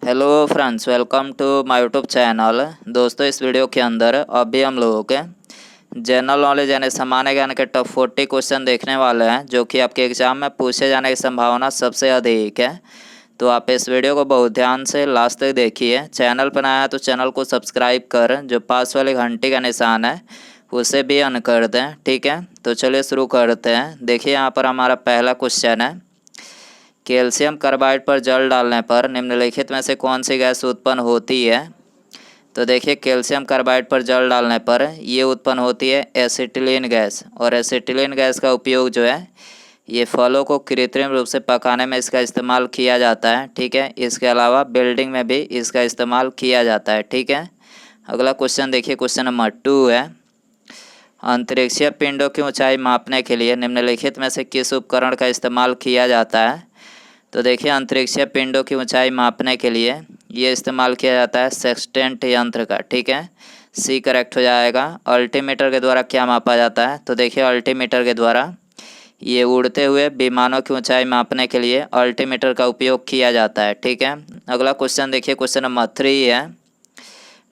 Hello friends, welcome to my YouTube channel. दोस्तों, इस video के अंदर अभी हम लोगों के जनरल नॉलेज यानी सामान्य ज्ञान के टॉप 40 क्वेश्चन देखने वाले हैं, जो कि आपके एग्जाम में पूछे जाने की संभावना सबसे अधिक है। तो आप इस वीडियो को बहुत ध्यान से लास्ट तक देखिए। चैनल पर नया है तो चैनल को सब्सक्राइब कर जो पास वाले घंटी का निशान है उसे भी ऑन कर दें, ठीक है। तो चलिए शुरू करते हैं। देखिए, यहाँ पर हमारा पहला क्वेश्चन है, कैल्शियम कार्बाइड पर जल डालने पर निम्नलिखित में से कौन सी गैस उत्पन्न होती है। तो देखिए, कैल्शियम कार्बाइड पर जल डालने पर ये उत्पन्न होती है एसिटिलीन गैस, और एसिटिलीन गैस का उपयोग जो है ये फलों को कृत्रिम रूप से पकाने में इसका इस्तेमाल किया जाता है, ठीक है। इसके अलावा बिल्डिंग में भी इसका इस्तेमाल किया जाता है, ठीक है। अगला क्वेश्चन देखिए, क्वेश्चन नंबर 2 है, अंतरिक्षीय पिंडों की ऊंचाई मापने के लिए निम्नलिखित में से किस उपकरण का इस्तेमाल किया जाता है। तो देखिए, अंतरिक्षीय पिंडों की ऊंचाई मापने के लिए ये इस्तेमाल किया जाता है सेक्सटेंट यंत्र का, ठीक है। सी करेक्ट हो जाएगा। अल्टीमीटर के द्वारा क्या मापा जाता है। तो देखिए, अल्टीमीटर के द्वारा ये उड़ते हुए विमानों की ऊंचाई मापने के लिए अल्टीमीटर का उपयोग किया जाता है, ठीक है। अगला क्वेश्चन देखिए, क्वेश्चन नंबर 3 है,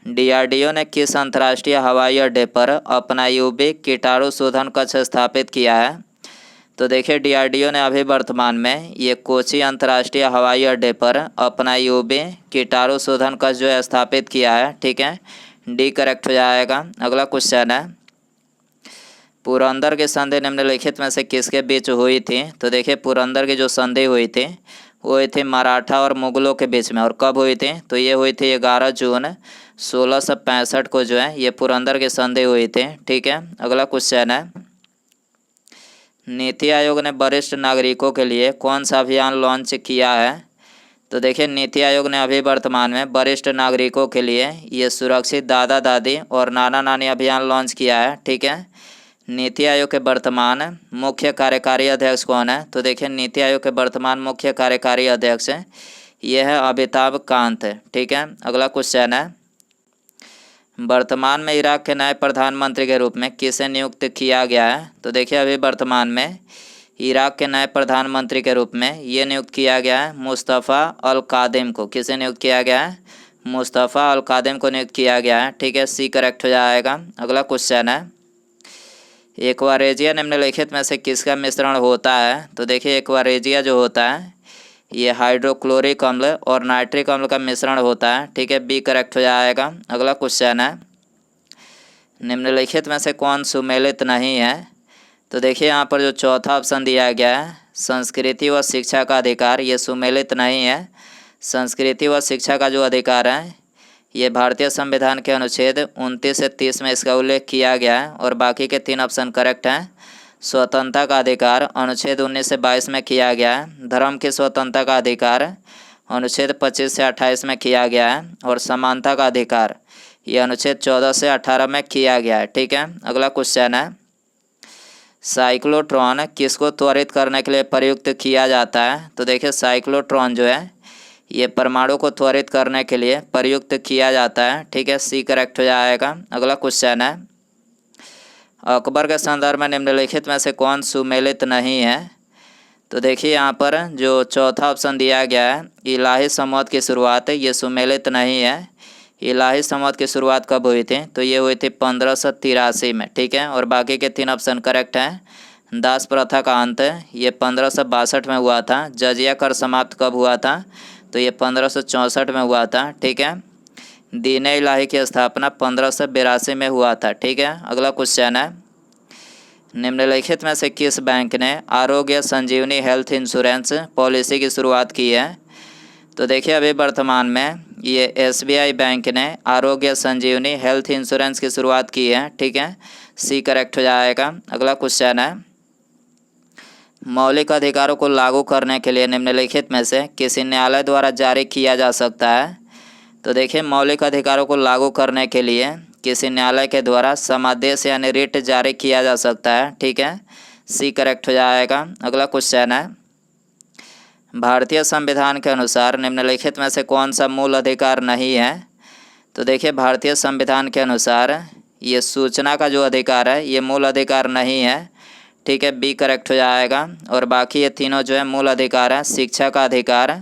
डीआरडीओ ने किस अंतर्राष्ट्रीय हवाई अड्डे पर अपना यूबी कीटाणु शोधन कक्ष स्थापित किया है। तो देखिए, डीआरडीओ ने अभी वर्तमान में ये कोची अंतर्राष्ट्रीय हवाई अड्डे पर अपना यूबी कीटाणु शोधन कक्ष जो है स्थापित किया है, ठीक है। डी करेक्ट हो जाएगा। अगला क्वेश्चन है, पुरंदर की संधि निम्नलिखित में से किसके बीच हुई थी। तो देखिए, पुरंदर की जो संधि हुई थी वो हुई थी मराठा और मुगलों के बीच में, और कब हुई थी। तो ये हुई थी 11 जून 1665 को जो है ये पुरंदर की संधि हुई थी, ठीक है। अगला क्वेश्चन है, नीति आयोग ने वरिष्ठ नागरिकों के लिए कौन सा अभियान लॉन्च किया है। तो देखिए, नीति आयोग ने अभी वर्तमान में वरिष्ठ नागरिकों के लिए ये सुरक्षित दादा दादी और नाना नानी अभियान लॉन्च किया है, ठीक है। नीति आयोग के वर्तमान मुख्य कार्यकारी अध्यक्ष कौन है। तो देखिए, नीति आयोग के वर्तमान मुख्य कार्यकारी अध्यक्ष ये है अमिताभ कांत, ठीक है। अगला क्वेश्चन है, वर्तमान में इराक के नए प्रधानमंत्री के रूप में किसे नियुक्त किया गया है। तो देखिए, अभी वर्तमान में इराक के नए प्रधानमंत्री के रूप में ये नियुक्त किया गया है मुस्तफ़ा अल कादिम को। किसे नियुक्त किया गया है। मुस्तफ़ा अल कादिम को नियुक्त किया गया है, ठीक है। सी करेक्ट हो जाएगा। अगला क्वेश्चन है, एक्वारेजिया निम्नलिखित में से किसका मिश्रण होता है। तो देखिए, एक्वारेजिया जो होता है ये हाइड्रोक्लोरिक अम्ल और नाइट्रिक अम्ल का मिश्रण होता है, ठीक है। बी करेक्ट हो जाएगा। अगला क्वेश्चन है, निम्नलिखित में से कौन सुमेलित नहीं है। तो देखिए, यहाँ पर जो चौथा ऑप्शन दिया गया है संस्कृति व शिक्षा का अधिकार, ये सुमेलित नहीं है। संस्कृति व शिक्षा का जो अधिकार है ये भारतीय संविधान के अनुच्छेद 29 से 30 में इसका उल्लेख किया गया है, और बाकी के 3 ऑप्शन करेक्ट हैं। स्वतंत्रता का अधिकार अनुच्छेद 19 से 22 में किया गया है। धर्म की स्वतंत्रता का अधिकार अनुच्छेद 25 से 28 में किया गया है, और समानता का अधिकार ये अनुच्छेद 14 से 18 में किया गया है, ठीक है। अगला क्वेश्चन है, साइक्लोट्रॉन किसको त्वरित करने के लिए प्रयुक्त किया जाता है। तो देखिए, साइक्लोट्रॉन जो है ये परमाणु को त्वरित करने के लिए प्रयुक्त किया जाता है, ठीक है। सी करेक्ट हो जाएगा। अगला क्वेश्चन है, अकबर के संदर्भ में निम्नलिखित में से कौन सुमेलित नहीं है। तो देखिए, यहाँ पर जो चौथा ऑप्शन दिया गया है इलाही संवत की शुरुआत ये सुमेलित नहीं है। इलाही संवत की शुरुआत कब हुई थी। तो ये हुई थी 1583 में, ठीक है। और बाकी के 3 ऑप्शन करेक्ट हैं। दास प्रथा का अंत ये 1562 में हुआ था। जजिया कर समाप्त कब हुआ था। तो ये 1564 में हुआ था, ठीक है। दीन इलाही की स्थापना 1582 में हुआ था, ठीक है। अगला क्वेश्चन है, निम्नलिखित में से किस बैंक ने आरोग्य संजीवनी हेल्थ इंश्योरेंस पॉलिसी की शुरुआत की है। तो देखिए, अभी वर्तमान में ये एसबीआई बैंक ने आरोग्य संजीवनी हेल्थ इंश्योरेंस की शुरुआत की है, ठीक है। सी करेक्ट हो जाएगा। अगला क्वेश्चन है, मौलिक अधिकारों को लागू करने के लिए निम्नलिखित में से किसी न्यायालय द्वारा जारी किया जा सकता है। तो देखिए, मौलिक अधिकारों को लागू करने के लिए किसी न्यायालय के द्वारा समादेश यानी रिट जारी किया जा सकता है, ठीक है। सी करेक्ट हो जाएगा। अगला क्वेश्चन है, भारतीय संविधान के अनुसार निम्नलिखित में से कौन सा मूल अधिकार नहीं है। तो देखिए, भारतीय संविधान के अनुसार ये सूचना का जो अधिकार है ये मूल अधिकार नहीं है, ठीक है। बी करेक्ट हो जाएगा। और बाकी ये तीनों जो है मूल अधिकार है, शिक्षा का अधिकार,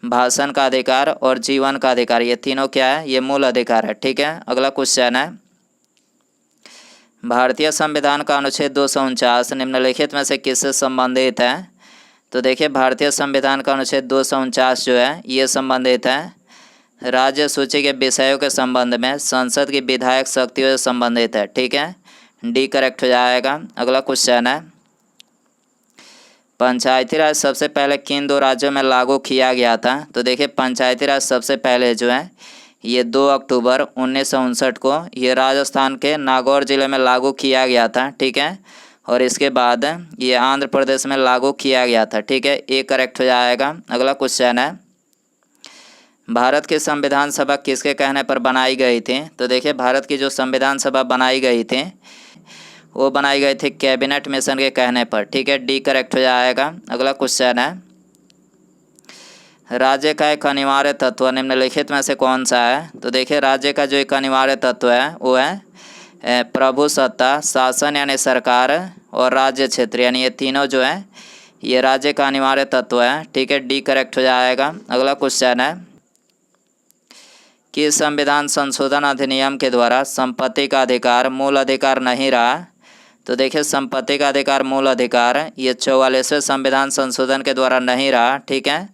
भाषण का अधिकार और जीवन का अधिकार, ये तीनों क्या है, ये मूल अधिकार है। ठीक है, अगला क्वेश्चन है, भारतीय संविधान का अनुच्छेद 249 निम्नलिखित में से किससे संबंधित है? तो देखिए भारतीय संविधान का अनुच्छेद 249 जो है ये संबंधित है राज्य सूची के विषयों के संबंध में संसद की विधायक शक्तियों से संबंधित है। ठीक है, डी करेक्ट हो जाएगा। अगला क्वेश्चन है, पंचायती राज सबसे पहले किन दो राज्यों में लागू किया गया था? तो देखिए पंचायती राज सबसे पहले जो है ये 2 अक्टूबर 1959 को ये राजस्थान के नागौर जिले में लागू किया गया था। ठीक है, और इसके बाद ये आंध्र प्रदेश में लागू किया गया था। ठीक है, ए करेक्ट हो जाएगा। अगला क्वेश्चन है, भारत की संविधान सभा किसके कहने पर बनाई गई थी? तो देखिए भारत की जो संविधान सभा बनाई गई थी वो बनाई गई थी कैबिनेट मिशन के कहने पर। ठीक है, डी करेक्ट हो जाएगा। अगला क्वेश्चन है, राज्य का एक अनिवार्य तत्व निम्नलिखित में से कौन सा है? तो देखिए राज्य का जो एक अनिवार्य तत्व है वो है प्रभु सत्ता, शासन यानी सरकार, और राज्य क्षेत्र यानी ये तीनों जो है ये राज्य का अनिवार्य तत्व है। ठीक है, डी करेक्ट हो जाएगा। अगला क्वेश्चन है कि संविधान संशोधन अधिनियम के द्वारा संपत्ति का अधिकार मूल अधिकार नहीं रहा? तो देखिए संपत्ति का अधिकार मूल अधिकार ये 44वें संविधान संशोधन के द्वारा नहीं रहा। ठीक है,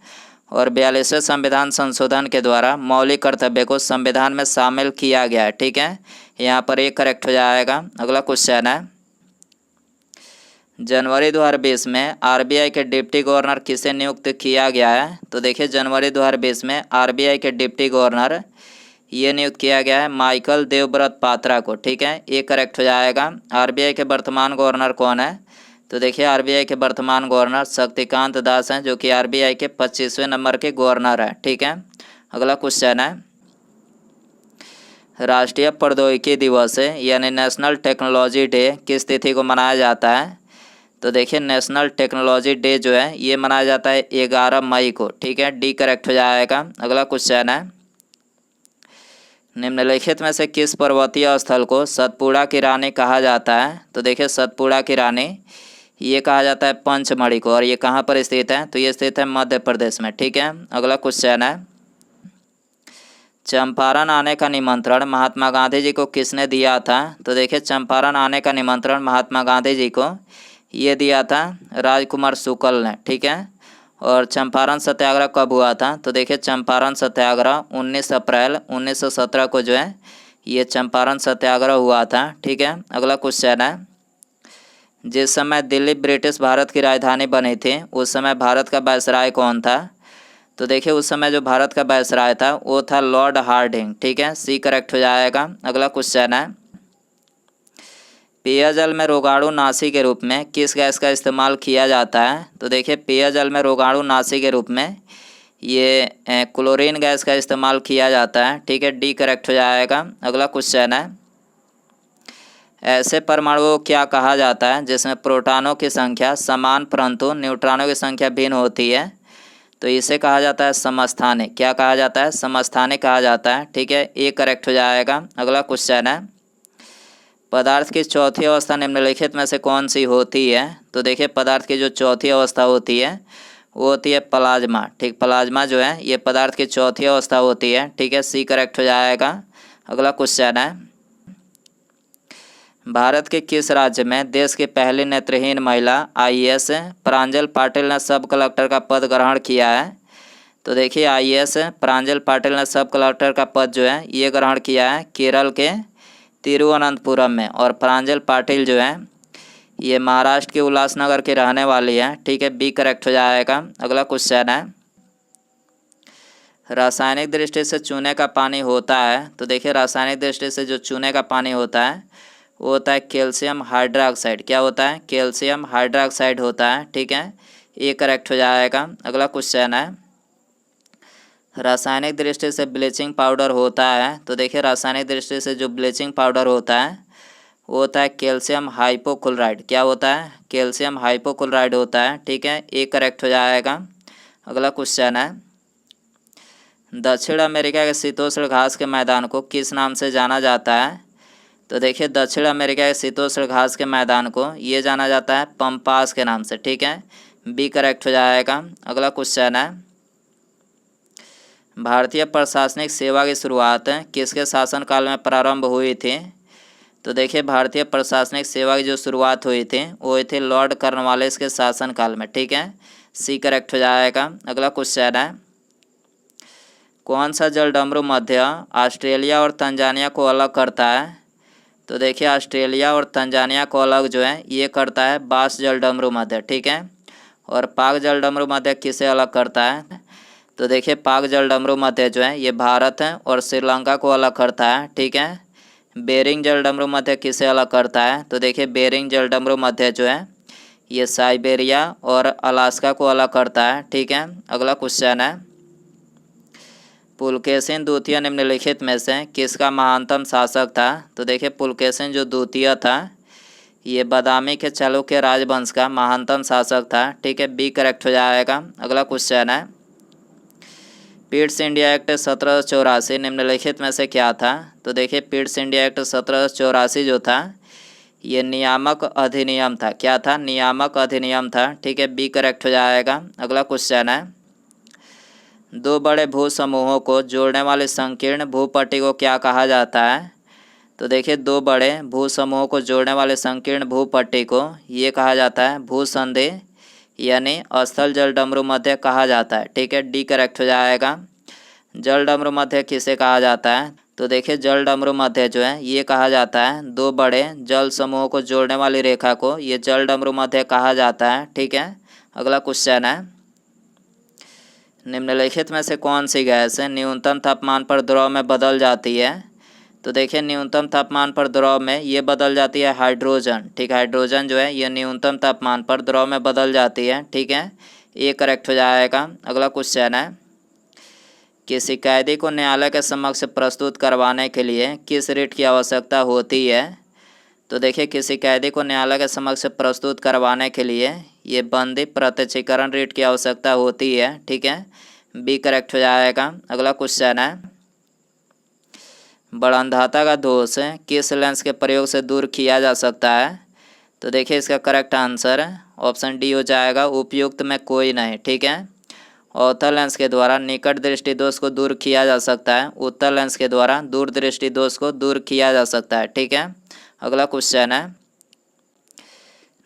और 42वें संविधान संशोधन के द्वारा मौलिक कर्तव्य को संविधान में शामिल किया गया है। ठीक है, यहाँ पर एक करेक्ट हो जाएगा। अगला क्वेश्चन है, जनवरी 2020 में आरबीआई के डिप्टी गवर्नर किसे नियुक्त किया गया है? तो देखिए जनवरी 2020 में आरबीआई के डिप्टी गवर्नर ये नियुक्त किया गया है माइकल देवव्रत पात्रा को। ठीक है, ये करेक्ट हो जाएगा। आरबीआई के वर्तमान गवर्नर कौन है? तो देखिए आरबीआई के वर्तमान गवर्नर शक्तिकांत दास हैं, जो कि आरबीआई के 25वें नंबर के गवर्नर हैं। ठीक है, अगला क्वेश्चन है, राष्ट्रीय प्रौद्योगिकी दिवस यानी नेशनल टेक्नोलॉजी डे किस तिथि को मनाया जाता है? तो देखिए नेशनल टेक्नोलॉजी डे जो है ये मनाया जाता है 11 मई को। ठीक है, डी करेक्ट हो जाएगा। अगला क्वेश्चन है, निम्नलिखित में से किस पर्वतीय स्थल को सतपुड़ा की रानी कहा जाता है? तो देखिए सतपुड़ा की रानी ये कहा जाता है पंचमढ़ी को, और ये कहाँ पर स्थित है? तो ये स्थित है मध्य प्रदेश में। ठीक है, अगला क्वेश्चन है, चंपारण आने का निमंत्रण महात्मा गांधी जी को किसने दिया था? तो देखिए चंपारण आने का निमंत्रण महात्मा गांधी जी को ये दिया था राजकुमार शुक्ल ने। ठीक है, और चंपारण सत्याग्रह कब हुआ था? तो देखिए चंपारण सत्याग्रह 19 अप्रैल 1917 को जो है ये चंपारण सत्याग्रह हुआ था। ठीक है, अगला क्वेश्चन है, जिस समय दिल्ली ब्रिटिश भारत की राजधानी बनी थी उस समय भारत का वायसराय कौन था? तो देखिए उस समय जो भारत का वायसराय था वो था लॉर्ड हार्डिंग। ठीक है, सी करेक्ट हो जाएगा। अगला क्वेश्चन है, पेयजल में रोगाणुनाशी के रूप में किस गैस का इस्तेमाल किया जाता है? तो देखिए पेयजल में रोगाणुनाशी के रूप में ये क्लोरीन गैस का इस्तेमाल किया जाता है। ठीक है, डी करेक्ट हो जाएगा। अगला क्वेश्चन है, ऐसे परमाणुओं को क्या कहा जाता है जिसमें प्रोटॉनों की संख्या समान परंतु न्यूट्रॉनों की संख्या भिन्न होती है? तो इसे कहा जाता है समस्थानिक। क्या कहा जाता है? समस्थानिक कहा जाता है। ठीक है, ए करेक्ट हो जाएगा। अगला क्वेश्चन है, पदार्थ की चौथी अवस्था निम्नलिखित में से कौन सी होती है? तो देखिए पदार्थ की जो चौथी अवस्था होती है वो होती है प्लाज्मा। ठीक, प्लाज्मा जो है ये पदार्थ की चौथी अवस्था होती है। ठीक है, सी करेक्ट हो जाएगा। अगला क्वेश्चन है, भारत के किस राज्य में देश की पहली नेत्रहीन महिला आईएएस प्रांजल पाटिल ने सब कलेक्टर का पद ग्रहण किया है? तो देखिए आईएएस प्रांजल पाटिल ने सब कलेक्टर का पद जो है ये ग्रहण किया है केरल के तिरुवनंतपुरम में, और प्रांजल पाटिल जो है ये महाराष्ट्र के उल्लासनगर के रहने वाली है। ठीक है, बी करेक्ट हो जाएगा। अगला क्वेश्चन है, रासायनिक दृष्टि से चूने का पानी होता है? तो देखिए रासायनिक दृष्टि से जो चूने का पानी होता है वो होता है कैल्शियम हाइड्रोक्साइड। क्या होता है? कैल्शियम हाइड्रोक्साइड होता है। ठीक है, ये करेक्ट हो जाएगा। अगला क्वेश्चन है, रासायनिक दृष्टि से ब्लीचिंग पाउडर होता है? तो देखिए रासायनिक दृष्टि से जो ब्लीचिंग पाउडर होता है वो होता है कैल्शियम हाइपोक्लोराइड। क्या होता है? कैल्शियम हाइपोक्लोराइड होता है। ठीक है, ये करेक्ट हो जाएगा। अगला क्वेश्चन है, दक्षिण अमेरिका के शीतोष्ण घास के मैदान को किस नाम से जाना जाता है? तो देखिए दक्षिण अमेरिका के शीतोष्ण घास के मैदान को ये जाना जाता है पंपास के नाम से। ठीक है, बी करेक्ट हो जाएगा। अगला क्वेश्चन है, भारतीय प्रशासनिक सेवा की शुरुआत किसके शासनकाल में प्रारंभ हुई थी? तो देखिए भारतीय प्रशासनिक सेवा की जो शुरुआत हुई थी वो हुई थी लॉर्ड कॉर्नवालिस के शासनकाल में। ठीक है, सी करेक्ट हो जाएगा। अगला क्वेश्चन है, कौन सा जलडमरू मध्य ऑस्ट्रेलिया और तंजानिया को अलग करता है? तो देखिए ऑस्ट्रेलिया और तंजानिया को अलग जो है ये करता है बास जलडमरू मध्य। ठीक है, और पाक जलडमरू मध्य किसे अलग करता है? तो देखिए पाक जलडमरू मध्य जो है ये भारत है और श्रीलंका को अलग करता है। ठीक है, बेरिंग जलडमरू मध्य किसे अलग करता है? तो देखिए बेरिंग जलडमरू मध्य जो है ये साइबेरिया और अलास्का को अलग करता है। ठीक है, अगला क्वेश्चन है, पुलकेशिन द्वितीय निम्नलिखित में से किसका महानतम शासक था? तो देखिए पुलकेशिन जो द्वितीय था ये बादामी के चालुक्य राजवंश का महानतम शासक था। ठीक है, बी करेक्ट हो जाएगा। अगला क्वेश्चन है, पिट्स इंडिया एक्ट 1784 निम्नलिखित में से क्या था? तो देखिए पिट्स इंडिया एक्ट 1784 जो था ये नियामक अधिनियम था। क्या था? नियामक अधिनियम था। ठीक है, बी करेक्ट हो जाएगा। अगला क्वेश्चन है, दो बड़े भू समूहों को जोड़ने वाली संकीर्ण भूपट्टी को क्या कहा जाता है? तो देखिए दो बड़े भू समूहों को जोड़ने वाले संकीर्ण भूपट्टी को ये कहा जाता है भूसंधि यानी स्थल जलडमरू मध्य कहा जाता है। ठीक है, डी करेक्ट हो जाएगा। जलडमरू मध्य किसे कहा जाता है? तो देखिए जलडमरू मध्य जो है ये कहा जाता है दो बड़े जल समूहों को जोड़ने वाली रेखा को ये जलडमरू मध्य कहा जाता है। ठीक है, अगला क्वेश्चन है, निम्नलिखित में से कौन सी गैस न्यूनतम तापमान पर द्रव में बदल जाती है? तो देखिए न्यूनतम तापमान पर द्रव में ये बदल जाती है हाइड्रोजन। ठीक, हाइड्रोजन जो है ये न्यूनतम तापमान पर द्रव में बदल जाती है। ठीक है, ये करेक्ट हो जाएगा। अगला क्वेश्चन है, किसी कैदी को न्यायालय के समक्ष प्रस्तुत करवाने के लिए किस रिट की आवश्यकता होती है? तो देखिए किसी कैदी को न्यायालय के समक्ष प्रस्तुत करवाने के लिए ये बंदी प्रत्यक्षीकरण रिट की आवश्यकता होती है। ठीक है, बी करेक्ट हो जाएगा। अगला क्वेश्चन है, बड़ंधाता का दोष किस लेंस के प्रयोग से दूर किया जा सकता है? तो देखिए इसका करेक्ट आंसर ऑप्शन डी हो जाएगा, उपयुक्त में कोई नहीं। ठीक है, अवतल लेंस के द्वारा निकट दृष्टि दोष को दूर किया जा सकता है, उत्तल लेंस के द्वारा दूर दृष्टि दोष को दूर किया जा सकता है। ठीक है, अगला क्वेश्चन है,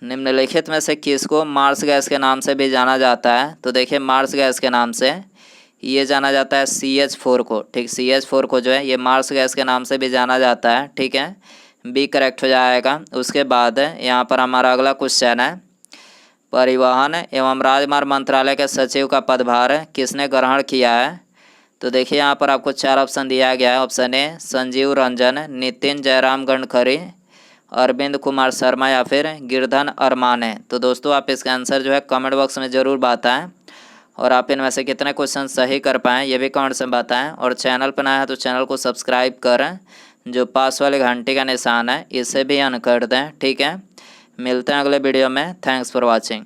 निम्नलिखित में से किसको मार्स गैस के नाम से भी जाना जाता है? तो देखिए मार्स गैस के नाम से ये जाना जाता है CH4 को। ठीक, CH4 को जो है ये मार्स गैस के नाम से भी जाना जाता है। ठीक है, बी करेक्ट हो जाएगा। उसके बाद यहाँ पर हमारा अगला क्वेश्चन है, परिवहन एवं राजमार्ग मंत्रालय के सचिव का पदभार किसने ग्रहण किया है? तो देखिए यहाँ पर आपको 4 ऑप्शन दिया गया है। ऑप्शन ए संजीव रंजन, नितिन जयराम गडकरी, अरविंद कुमार शर्मा या फिर गिरधन अरमान है। तो दोस्तों आप इसका आंसर जो है कमेंट बॉक्स में ज़रूर बताएं और आप इनमें से कितने क्वेश्चन सही कर पाएँ ये भी कमेंट्स में बताएं। और चैनल पर नया है तो चैनल को सब्सक्राइब करें, जो पास वाले घंटे का निशान है इसे भी ऑन कर दें। ठीक है, मिलते हैं अगले वीडियो में। Thanks for watching.